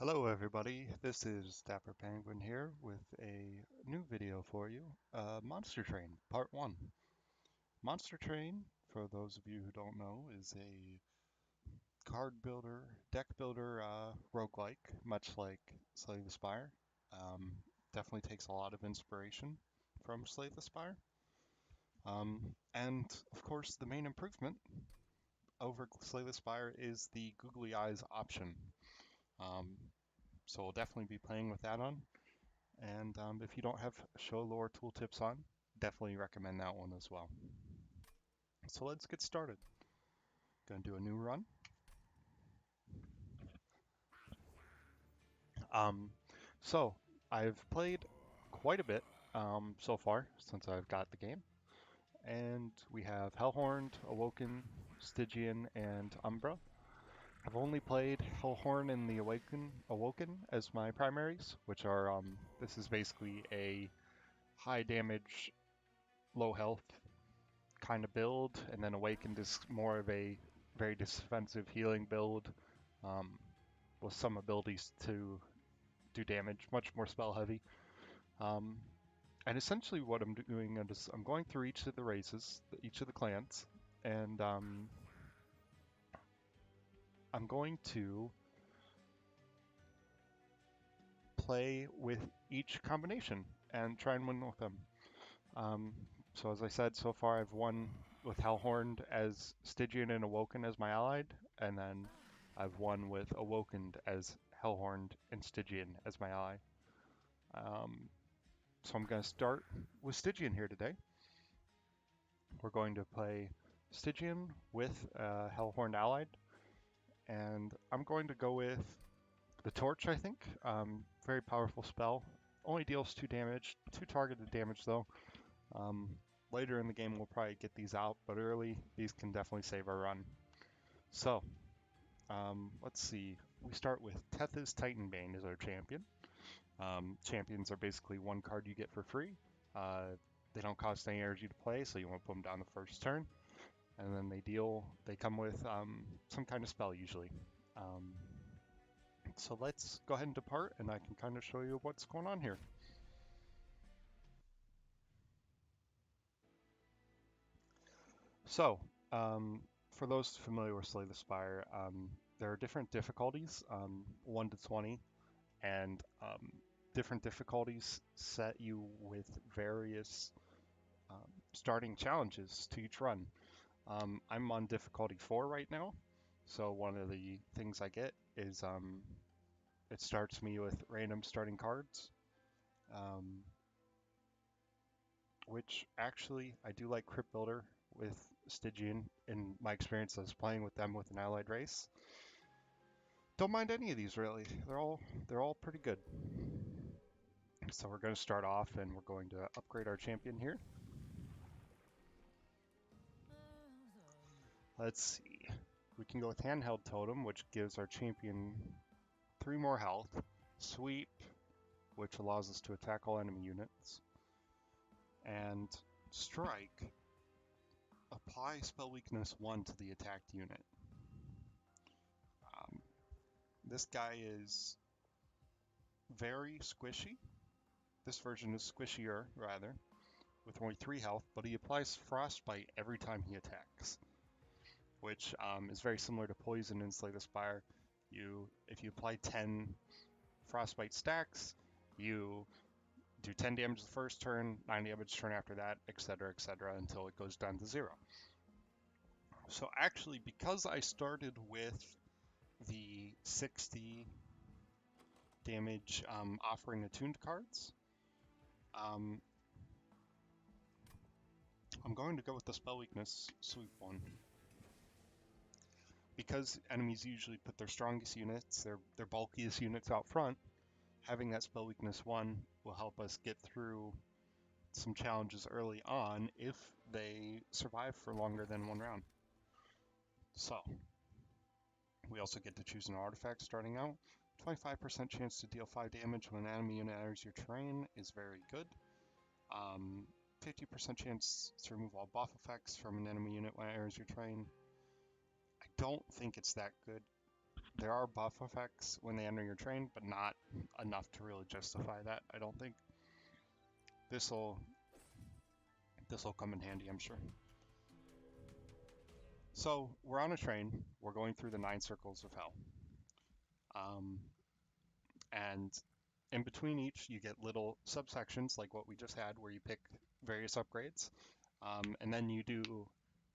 Hello everybody, this is Dapper Penguin here with a new video for you. Monster Train, Part 1. Monster Train, for those of you who don't know, is a card builder, deck builder roguelike, much like Slay the Spire. Definitely takes a lot of inspiration from Slay the Spire. And of course, the main improvement over Slay the Spire is the Googly Eyes option. Um, so we'll definitely be playing with that on. And if you don't have show lore tooltips on, definitely recommend that one as well. So let's get started. Gonna do a new run. Um, so I've played quite a bit so far since I've got the game. And we have Hellhorned, Awoken, Stygian, and Umbra. I've only played Hellhorn and the Awoken as my primaries, which are, this is basically a high damage, low health kind of build, and then Awakened is more of a very defensive healing build um, with some abilities to do damage, much more spell heavy. Um, and essentially, what I'm doing is I'm going through each of the races, each of the clans, and I'm going to play with each combination and try and win with them. So as I said, so far I've won with Hellhorned as Stygian and Awoken as my allied, and then I've won with Awoken as Hellhorned and Stygian as my ally. Um, so I'm going to start with Stygian here today. We're going to play Stygian with Hellhorned allied, and I'm going to go with the Torch, I think. Very powerful spell. Only deals 2 damage, 2 targeted damage though. Um, Later in the game, we'll probably get these out, but early, these can definitely save our run. So, let's see. We start with Tethys Titanbane as our champion. Champions are basically one card you get for free. They don't cost any energy to play, so you won't put them down the first turn. And then they come with some kind of spell usually. Um, so let's go ahead and depart, and I can kind of show you what's going on here. So, for those familiar with Slay the Spire, there are different difficulties, 1 to 20, and different difficulties set you with various starting challenges to each run. I'm on difficulty 4 right now, so one of the things I get is it starts me with random starting cards, um, which actually I do like Crypt Builder with Stygian. In my experience, I was playing with them with an allied race. Don't mind any of these really. They're all pretty good. So we're going to start off and we're going to upgrade our champion here. Let's see. We can go with Handheld Totem, which gives our champion 3 more health. Sweep, which allows us to attack all enemy units. And Strike, apply spell weakness 1 to the attacked unit. Um, this guy is very squishy. This version is squishier, rather, with only 3 health, but he applies Frostbite every time he attacks, which is very similar to Poison in Slay the Spire. If you apply 10 Frostbite stacks, you do 10 damage the first turn, 9 damage turn after that, etc., until it goes down to 0. So actually, because I started with the 60 damage offering attuned cards, um, I'm going to go with the spell weakness sweep one. Because enemies usually put their strongest units, their bulkiest units out front, having that spell weakness 1 will help us get through some challenges early on if they survive for longer than 1 round. So, we also get to choose an artifact starting out. 25% chance to deal 5 damage when an enemy unit enters your terrain is very good. 50% chance to remove all buff effects from an enemy unit when it enters your terrain. I don't think it's that good. There are buff effects when they enter your train, but not enough to really justify that, I don't think. This'll come in handy, I'm sure. So we're on a train. We're going through the 9 circles of hell. And in between each, you get little subsections like what we just had, where you pick various upgrades, and then you do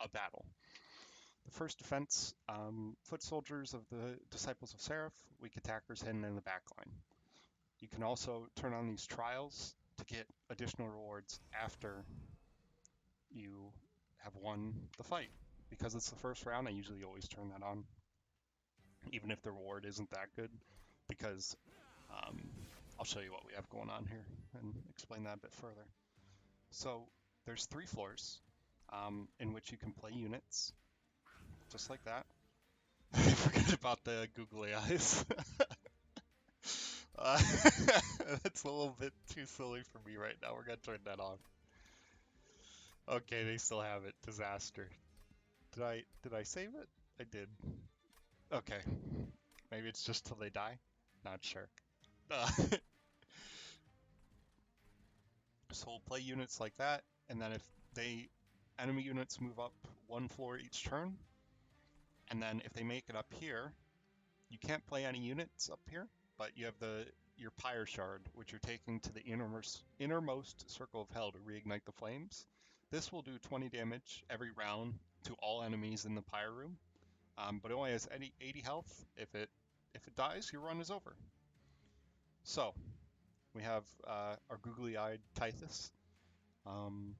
a battle. The first defense, foot soldiers of the Disciples of Seraph, weak attackers hidden in the back line. You can also turn on these trials to get additional rewards after you have won the fight. Because it's the first round, I usually always turn that on, even if the reward isn't that good, because I'll show you what we have going on here and explain that a bit further. So there's 3 floors in which you can play units, just like that. I forgot about the googly eyes. That's a little bit too silly for me right now. We're gonna turn that off. Okay, they still have it. Disaster. Did I save it? I did. Okay. Maybe it's just till they die? Not sure. So we'll play units like that, and then if enemy units move up 1 floor each turn, and then if they make it up here, you can't play any units up here, but you have your Pyre Shard, which you're taking to the innermost circle of hell to reignite the flames. This will do 20 damage every round to all enemies in the Pyre room, but it only has 80 health. If it dies, your run is over. So we have our googly-eyed Tithus. I'm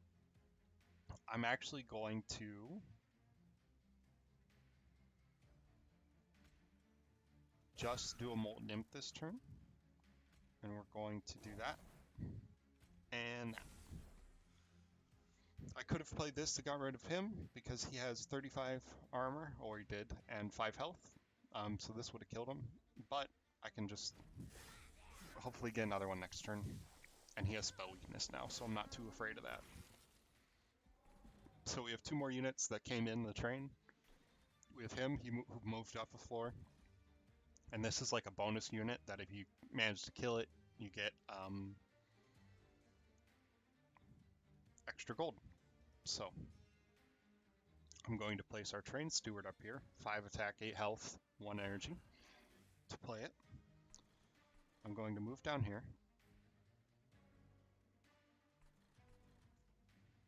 actually going to just do a Molten Imp this turn, and we're going to do that. And I could have played this to get rid of him because he has 35 armor, or he did, and 5 health. So this would have killed him, but I can just hopefully get another one next turn. And he has spell weakness now, so I'm not too afraid of that. So we have 2 more units that came in the train. We have him, who moved up a floor. And this is like a bonus unit that if you manage to kill it, you get extra gold. So I'm going to place our train steward up here. 5 attack, 8 health, 1 energy to play it. I'm going to move down here.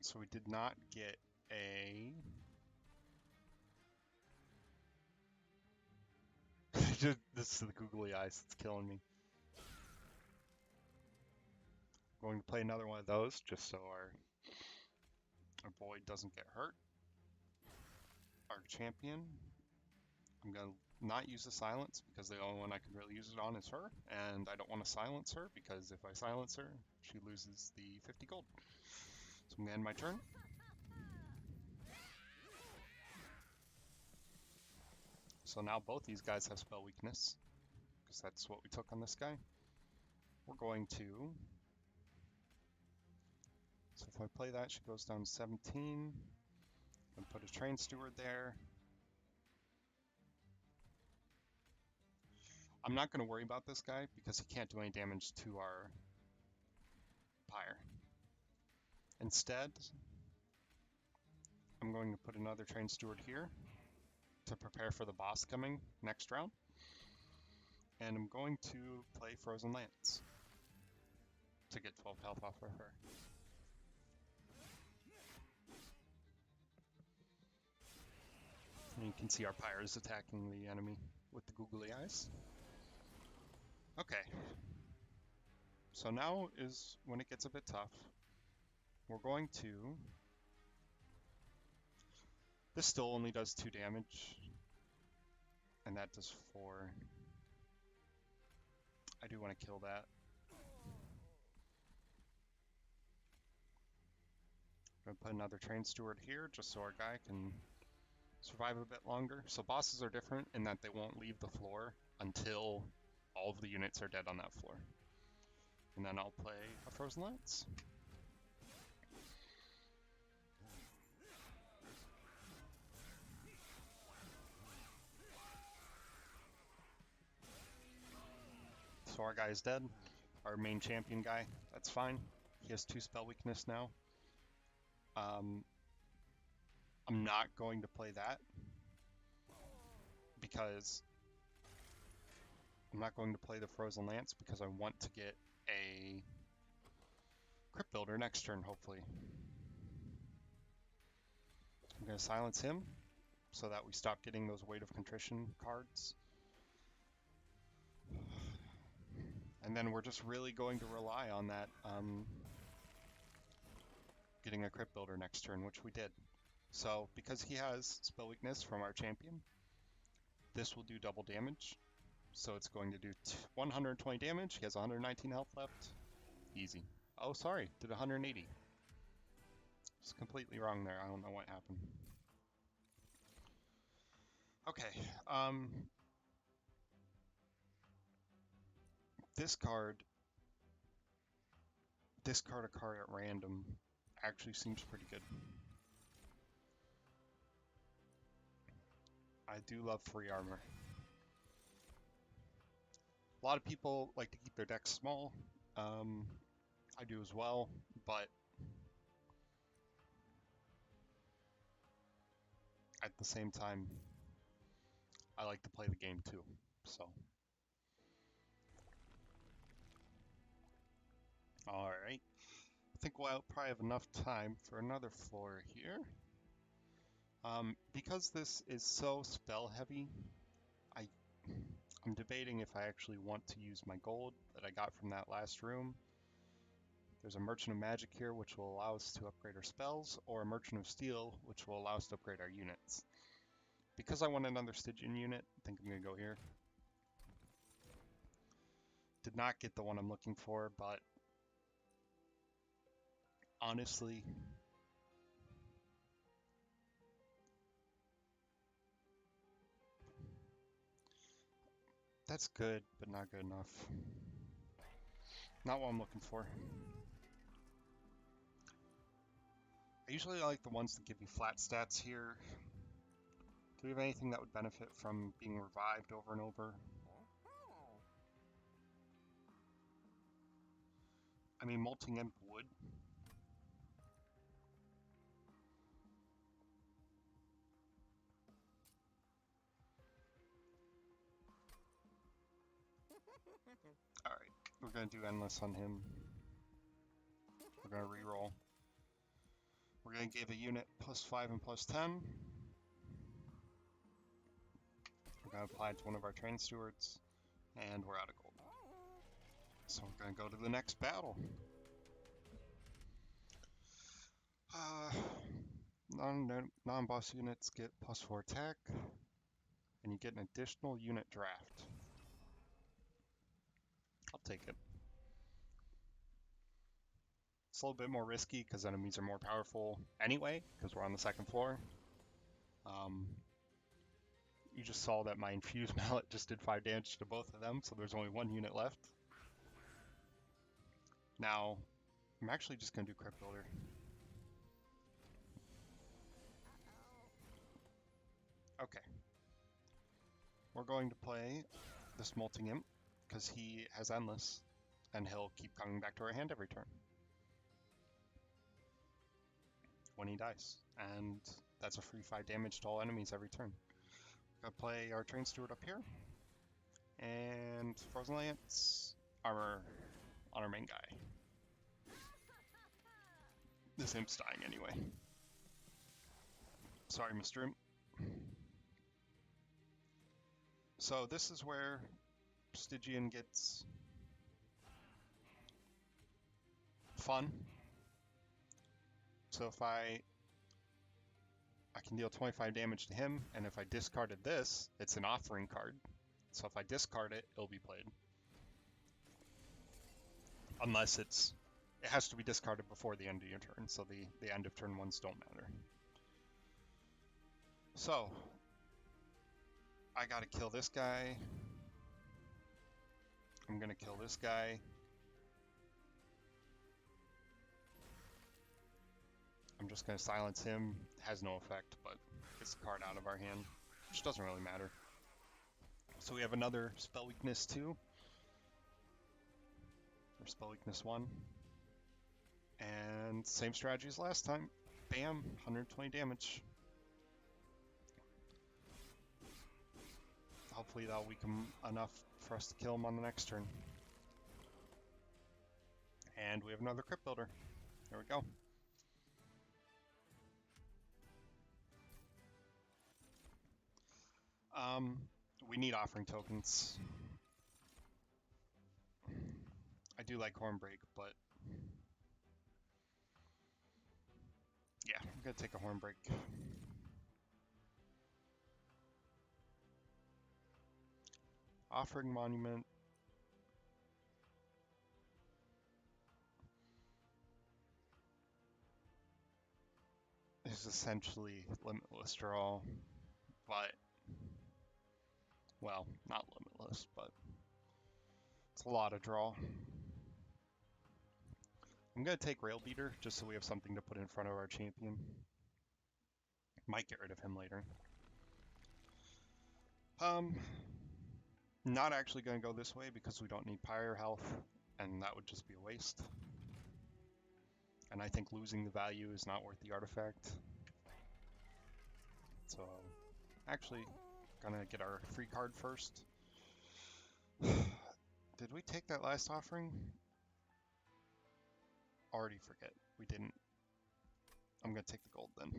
So we did not get a... This is the googly eyes that's killing me. I'm going to play another one of those just so our boy doesn't get hurt. Our champion, I'm going to not use the silence because the only one I can really use it on is her, and I don't want to silence her because if I silence her, she loses the 50 gold. So I'm going to end my turn. So now both these guys have spell weakness, because that's what we took on this guy. We're going to... So if I play that, she goes down to 17. And put a train steward there. I'm not going to worry about this guy because he can't do any damage to our Pyre. Instead, I'm going to put another train steward here to prepare for the boss coming next round. And I'm going to play Frozen Lance to get 12 health off of her. And you can see our Pyre is attacking the enemy with the googly eyes. Okay. So now is when it gets a bit tough. We're going to... This still only does 2 damage. And that does 4. I do want to kill that. I'm going to put another train steward here just so our guy can survive a bit longer. So bosses are different in that they won't leave the floor until all of the units are dead on that floor. And then I'll play a Frozen Lance. So our guy is dead. Our main champion guy, that's fine. He has 2 spell weakness now. I'm not going to play that because I'm not going to play the Frozen Lance because I want to get a Crypt Builder next turn, hopefully. I'm going to silence him so that we stop getting those Weight of Contrition cards. And then we're just really going to rely on that getting a Crypt Builder next turn, which we did. So because he has spell weakness from our champion, this will do double damage. So it's going to do 120 damage. He has 119 health left. Easy. Oh, sorry, did 180. It's completely wrong there. I don't know what happened. Okay. Discard a card at random actually seems pretty good. I do love free armor. A lot of people like to keep their decks small. I do as well, but at the same time, I like to play the game too, so. Alright, I think we'll probably have enough time for another floor here. Because this is so spell heavy, I'm debating if I actually want to use my gold that I got from that last room. There's a Merchant of Magic here, which will allow us to upgrade our spells, or a Merchant of Steel, which will allow us to upgrade our units. Because I want another Stygian unit, I think I'm going to go here. Did not get the one I'm looking for, but honestly, that's good, but not good enough. Not what I'm looking for. I usually like the ones that give you flat stats here. Do we have anything that would benefit from being revived over and over? I mean, Molting Imp would. Alright, we're going to do Endless on him. We're going to reroll. We're going to give a unit +5 and +10. We're going to apply it to one of our train stewards, and we're out of gold. So we're going to go to the next battle. Non-boss units get +4 attack, and you get an additional unit draft. I'll take it. It's a little bit more risky because enemies are more powerful anyway, because we're on the 2nd floor. You just saw that my Infused Mallet just did 5 damage to both of them, so there's only 1 unit left. Now, I'm actually just going to do Crypt Builder. Okay. We're going to play this Molting Imp, because he has Endless, and he'll keep coming back to our hand every turn when he dies. And that's a free 5 damage to all enemies every turn. We're going to play our Train Steward up here, and Frozen Lance, armor on our main guy. This Imp's dying anyway. Sorry, Mr. Imp. So this is where Stygian gets fun. So if I can deal 25 damage to him, and if I discarded this, it's an offering card. So if I discard it, it'll be played. Unless it has to be discarded before the end of your turn, so the end of turn ones don't matter. So, I gotta kill this guy. I'm gonna kill this guy. I'm just gonna silence him. It has no effect, but gets the card out of our hand, which doesn't really matter. So we have another spell weakness too. spell weakness 1. And same strategy as last time. Bam, 120 damage. Hopefully that'll weaken enough for us to kill him on the next turn. And we have another Crypt Builder. There we go. We need offering tokens. I do like Hornbreak, but yeah, I'm gonna take a Hornbreak. Offering Monument. Is essentially limitless draw, but, well, not limitless, but it's a lot of draw. I'm going to take Rail Beater just so we have something to put in front of our champion. Might get rid of him later. Not actually going to go this way because we don't need Pyre health, and that would just be a waste. And I think losing the value is not worth the artifact. So, actually, gonna get our free card first. Did we take that last offering? Already forget. We didn't. I'm gonna take the gold then.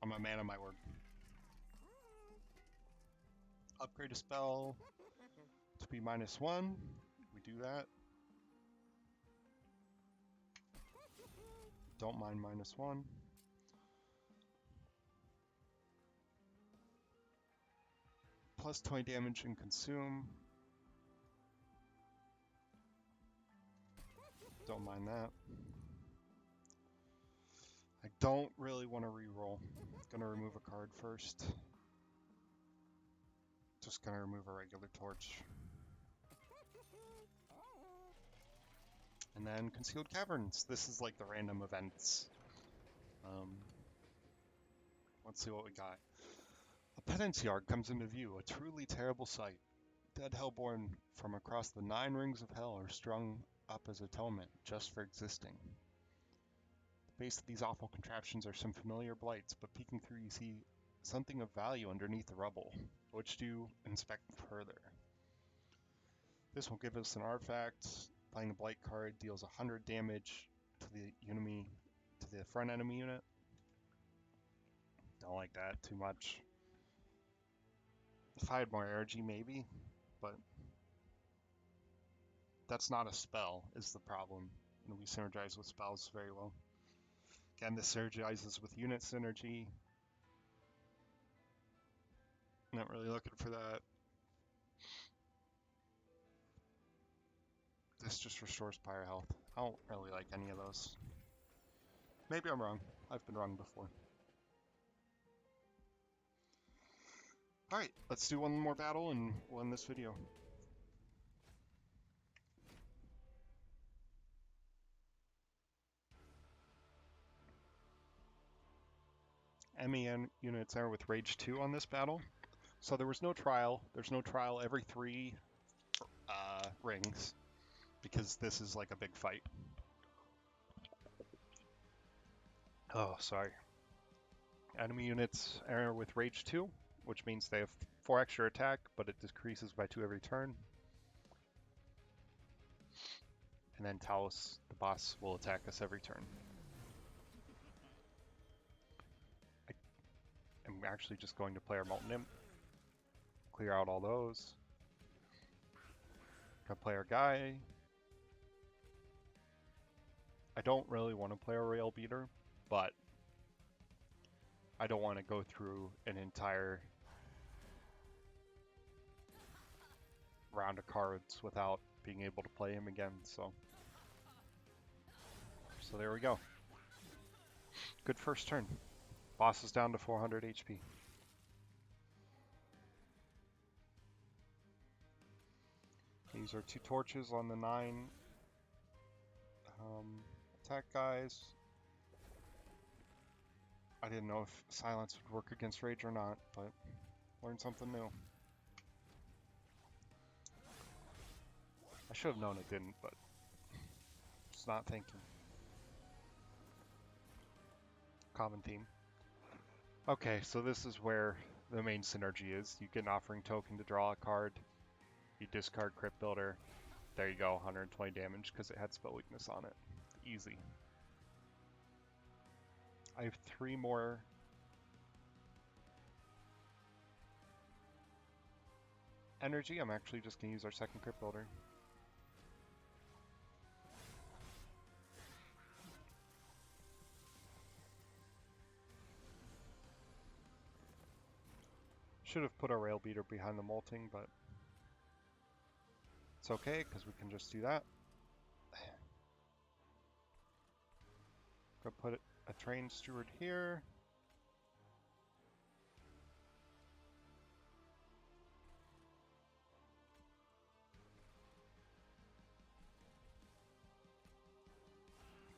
I'm a man of my word. Upgrade a spell to be -1. We do that. Don't mind -1. Plus 20 damage and consume. Don't mind that. I don't really want to reroll. Gonna remove a card first. Just gonna remove a regular torch. And then Concealed Caverns. This is like the random events. Let's see what we got. A Penance Yard comes into view, a truly terrible sight. Dead Hellborn from across the 9 rings of hell are strung up as atonement, just for existing. The base of these awful contraptions are some familiar blights, but peeking through you see something of value underneath the rubble, which do inspect further. This will give us an artifact. Playing the blight card deals 100 damage to the enemy, to the front enemy unit. Don't like that too much. If I had more energy, maybe, but that's not a spell, is the problem. And we synergize with spells very well. Again, this synergizes with unit synergy. Not really looking for that. This just restores pyre health. I don't really like any of those. Maybe I'm wrong. I've been wrong before. Alright, let's do one more battle and we'll end this video. MEN units are with Rage 2 on this battle. So there was no trial. There's no trial every 3 rings, because this is like a big fight. Oh, sorry. Enemy units are with Rage 2, which means they have 4 extra attack, but it decreases by 2 every turn. And then Talos, the boss, will attack us every turn. I'm actually just going to play our Molten Imp. Clear out all those. Gonna play our guy. I don't really want to play a Rail Beater, but I don't want to go through an entire round of cards without being able to play him again, so there we go. Good first turn. Boss is down to 400 HP. These are 2 torches on the 9 attack guys. I didn't know if silence would work against rage or not, but learned something new. I should have known it didn't, but It's not thinking. Common theme. Okay, so this is where the main synergy is. You get an offering token to draw a card. You discard Crypt Builder. There you go, 120 damage because it had spell weakness on it. Easy. I have 3 more energy. I'm actually just going to use our second Crypt Builder. Should have put our Rail Beater behind the molting, but it's okay because we can just do that. Go put a Train Steward here.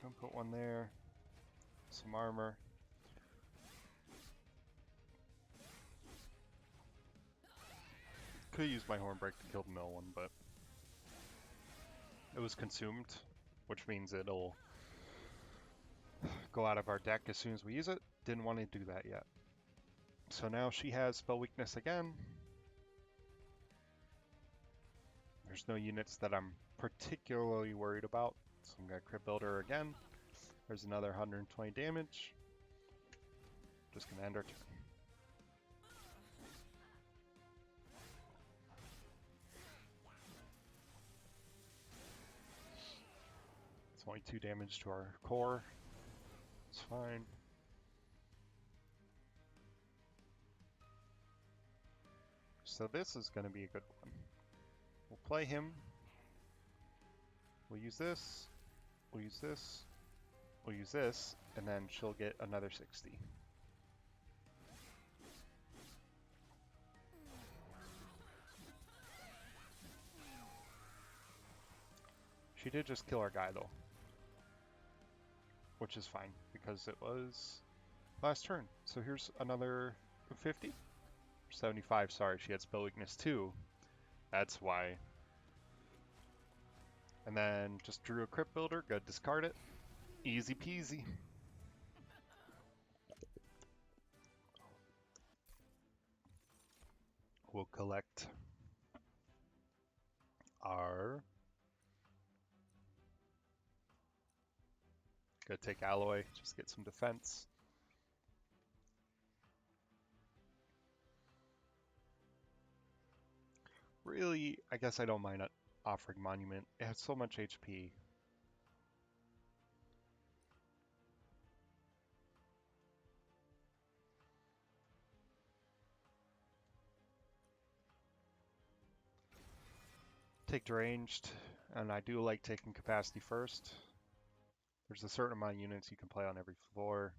Go put one there. Some armor. Could use my Hornbreak to kill the mill one, but it was consumed, which means it'll go out of our deck as soon as we use it. Didn't want to do that yet. So now she has spell weakness again. There's no units that I'm particularly worried about, so I'm going to Crypt Builder again. There's another 120 damage. Just going to end our turn. It's only 2 damage to our core. It's fine. So this is going to be a good one. We'll play him. We'll use this. We'll use this. We'll use this. And then she'll get another 60. She did just kill our guy though. Which is fine because it was last turn. So here's another 50. 75, sorry, she had spell weakness too. That's why. And then just drew a Crypt Builder, go discard it. Easy peasy. We'll collect our... Go take Alloy, just get some defense. Really, I guess I don't mind offering Monument. It has so much HP. Take Deranged, and I do like taking Capacity first. There's a certain amount of units you can play on every floor.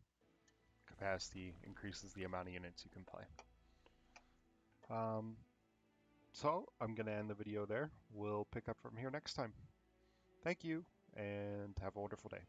Capacity increases the amount of units you can play. So I'm going to end the video there. We'll pick up from here next time. Thank you, and have a wonderful day.